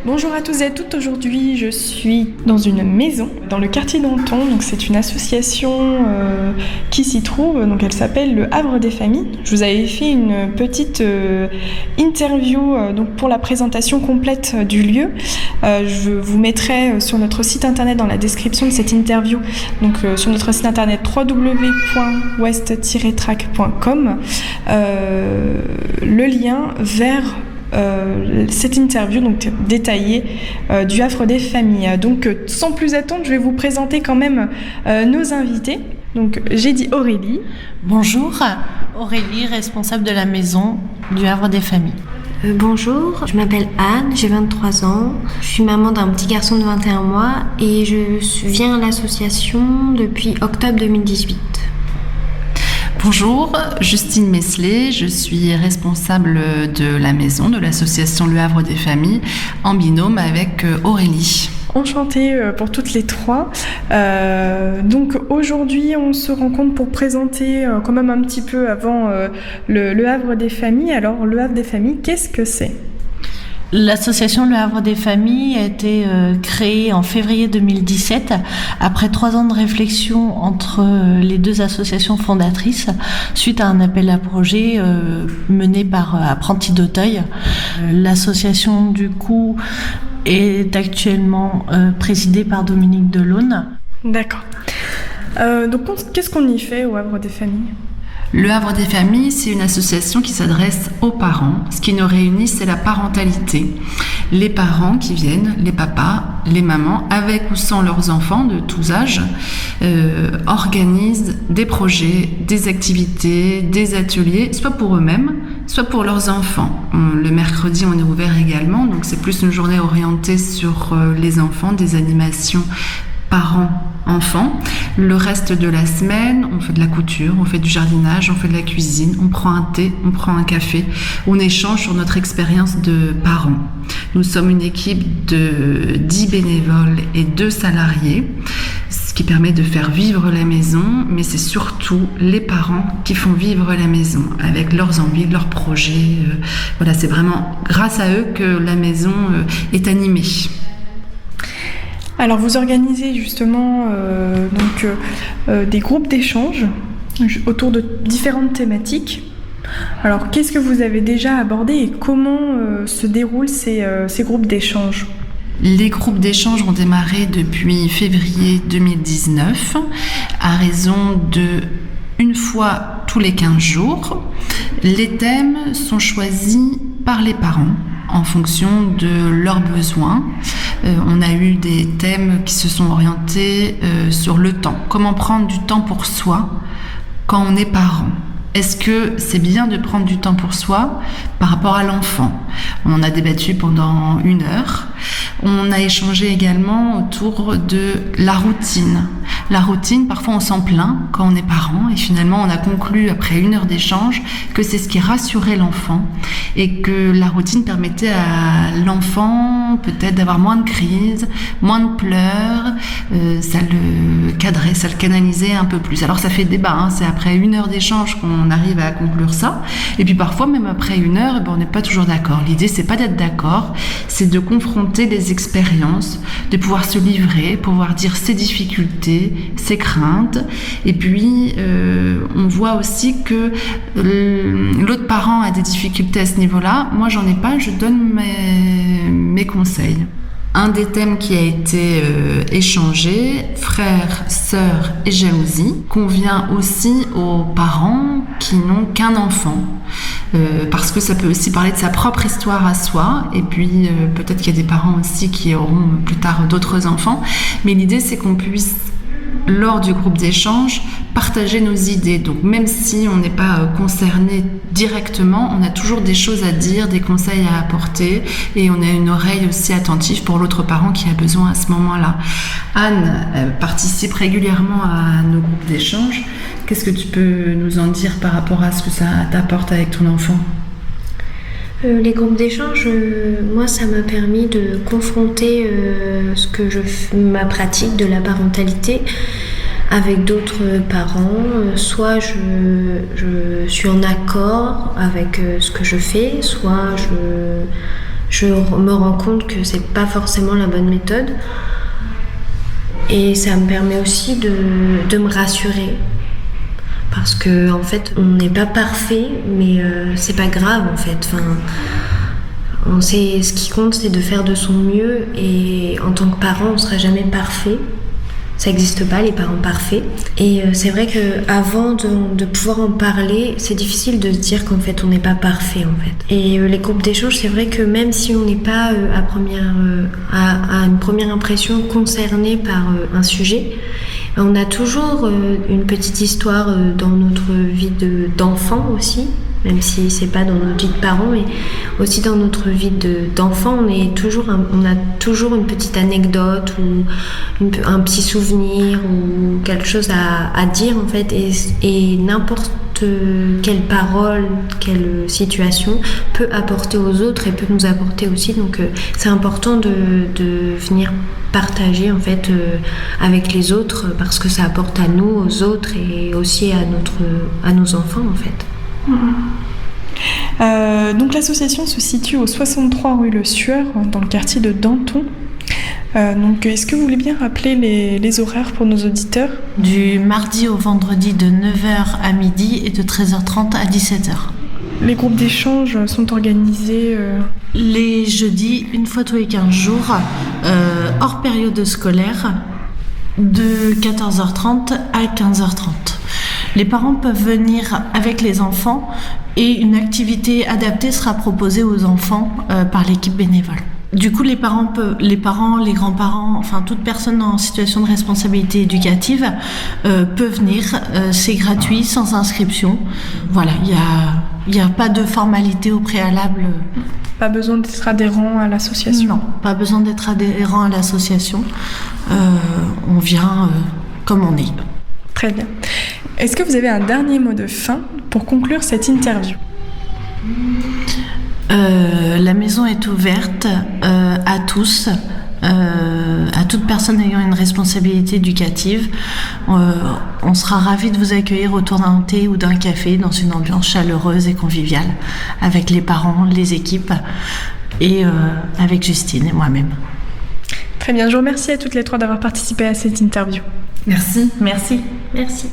Bonjour à tous et à toutes, aujourd'hui je suis dans une maison dans le quartier d'Anton, donc c'est une association qui s'y trouve, donc elle s'appelle le Havre des Familles. Je vous avais fait une petite interview donc pour la présentation complète du lieu. Je vous mettrai sur notre site internet dans la description de cette interview, donc sur notre site internet www.west-track.com le lien vers cette interview donc détaillée du Havre des Familles. Donc sans plus attendre, je vais vous présenter quand même nos invités. Donc j'ai dit Aurélie. Bonjour, Aurélie, responsable de la maison du Havre des Familles. Bonjour, je m'appelle Anne, j'ai 23 ans, je suis maman d'un petit garçon de 21 mois et je viens à l'association depuis octobre 2018. Bonjour, Justine Mesley, je suis responsable de la maison de l'association Le Havre des Familles en binôme avec Aurélie. Enchantée pour toutes les trois. Donc aujourd'hui on se rencontre pour présenter quand même un petit peu avant le Havre des Familles. Alors le Havre des Familles, qu'est-ce que c'est ? L'association Le Havre des Familles a été créée en février 2017 après 3 ans de réflexion entre les deux associations fondatrices suite à un appel à projet mené par Apprentis d'Auteuil. L'association du coup est actuellement présidée par Dominique Delaune. D'accord. Donc qu'est-ce qu'on y fait au Havre des Familles ? Le Havre des Familles, c'est une association qui s'adresse aux parents. Ce qui nous réunit, c'est la parentalité. Les parents qui viennent, les papas, les mamans, avec ou sans leurs enfants de tous âges, organisent des projets, des activités, des ateliers, soit pour eux-mêmes, soit pour leurs enfants. Le mercredi, on est ouvert également, donc c'est plus une journée orientée sur les enfants, des animations parents-enfants. Le reste de la semaine, on fait de la couture, on fait du jardinage, on fait de la cuisine, on prend un thé, on prend un café, on échange sur notre expérience de parents. Nous sommes une équipe de 10 bénévoles et 2 salariés, ce qui permet de faire vivre la maison, mais c'est surtout les parents qui font vivre la maison avec leurs envies, leurs projets. Voilà, c'est vraiment grâce à eux que la maison est animée. Alors vous organisez justement des groupes d'échange autour de différentes thématiques. Alors qu'est-ce que vous avez déjà abordé et comment se déroulent ces groupes d'échange ? Les groupes d'échange ont démarré depuis février 2019 à raison de une fois tous les 15 jours. Les thèmes sont choisis par les parents en fonction de leurs besoins. On a eu des thèmes qui se sont orientés sur le temps. Comment prendre du temps pour soi quand on est parent ? Est-ce que c'est bien de prendre du temps pour soi par rapport à l'enfant ? On a débattu pendant 1 heure. On a échangé également autour de la routine. La routine, parfois on s'en plaint quand on est parent et finalement on a conclu après 1 heure d'échange que c'est ce qui rassurait l'enfant et que la routine permettait à l'enfant peut-être d'avoir moins de crises, moins de pleurs, ça le cadrait, ça le canalisait un peu plus. Alors ça fait débat, c'est après 1 heure d'échange qu'on arrive à conclure ça et puis parfois même après 1 heure on n'est pas toujours d'accord. L'idée c'est pas d'être d'accord, c'est de confronter des expériences, de pouvoir se livrer, pouvoir dire ses difficultés, ses craintes et puis on voit aussi que l'autre parent a des difficultés à ce niveau-là. Moi j'en ai pas, je donne mes conseils. Un des thèmes qui a été échangé, frères, sœurs et jalousie, convient aussi aux parents qui n'ont qu'un enfant. Parce que ça peut aussi parler de sa propre histoire à soi et puis peut-être qu'il y a des parents aussi qui auront plus tard d'autres enfants. Mais l'idée c'est qu'on puisse lors du groupe d'échange, partager nos idées. Donc même si on n'est pas concerné directement, on a toujours des choses à dire, des conseils à apporter et on a une oreille aussi attentive pour l'autre parent qui a besoin à ce moment-là. Anne participe régulièrement à nos groupes d'échange. Qu'est-ce que tu peux nous en dire par rapport à ce que ça t'apporte avec ton enfant ? Les groupes d'échange, moi, ça m'a permis de confronter ma pratique de la parentalité avec d'autres parents. Soit je suis en accord avec ce que je fais, soit je me rends compte que c'est pas forcément la bonne méthode. Et ça me permet aussi de me rassurer. Parce que en fait, on n'est pas parfait, mais c'est pas grave en fait. Enfin, ce qui compte, c'est de faire de son mieux. Et en tant que parent, on sera jamais parfait. Ça n'existe pas, les parents parfaits. Et c'est vrai qu'avant de pouvoir en parler, c'est difficile de se dire qu'en fait, on n'est pas parfait, en fait. Et les groupes d'échange, c'est vrai que même si on n'est pas à une première impression concerné par un sujet, on a toujours une petite histoire dans notre vie d'enfant aussi, même si c'est pas dans notre vie de parents, mais aussi dans notre vie d'enfant, on a toujours une petite anecdote ou un petit souvenir ou quelque chose à dire en fait, et n'importe quelle parole, quelle situation peut apporter aux autres et peut nous apporter aussi. Donc c'est important de venir partager en fait avec les autres, parce que ça apporte à nous, aux autres et aussi à nos enfants en fait. Donc l'association se situe au 63 rue Le Sueur, dans le quartier de Danton. Donc est-ce que vous voulez bien rappeler les horaires pour nos auditeurs ? Du mardi au vendredi de 9h à midi et de 13h30 à 17h. Les groupes d'échange sont organisés les jeudis, une fois tous les 15 jours, hors période scolaire, de 14h30 à 15h30. Les parents peuvent venir avec les enfants et une activité adaptée sera proposée aux enfants par l'équipe bénévole. Du coup, les parents, les grands-parents, enfin toute personne en situation de responsabilité éducative peut venir. C'est gratuit, sans inscription. Voilà, il n'y a pas de formalité au préalable. Pas besoin d'être adhérent à l'association ? Non, pas besoin d'être adhérent à l'association. On vient comme on est. Très bien. Est-ce que vous avez un dernier mot de fin pour conclure cette interview ? La maison est ouverte à tous, à toute personne ayant une responsabilité éducative. On sera ravis de vous accueillir autour d'un thé ou d'un café dans une ambiance chaleureuse et conviviale avec les parents, les équipes et avec Justine et moi-même. Très bien, je vous remercie à toutes les trois d'avoir participé à cette interview. Merci. Merci. Merci.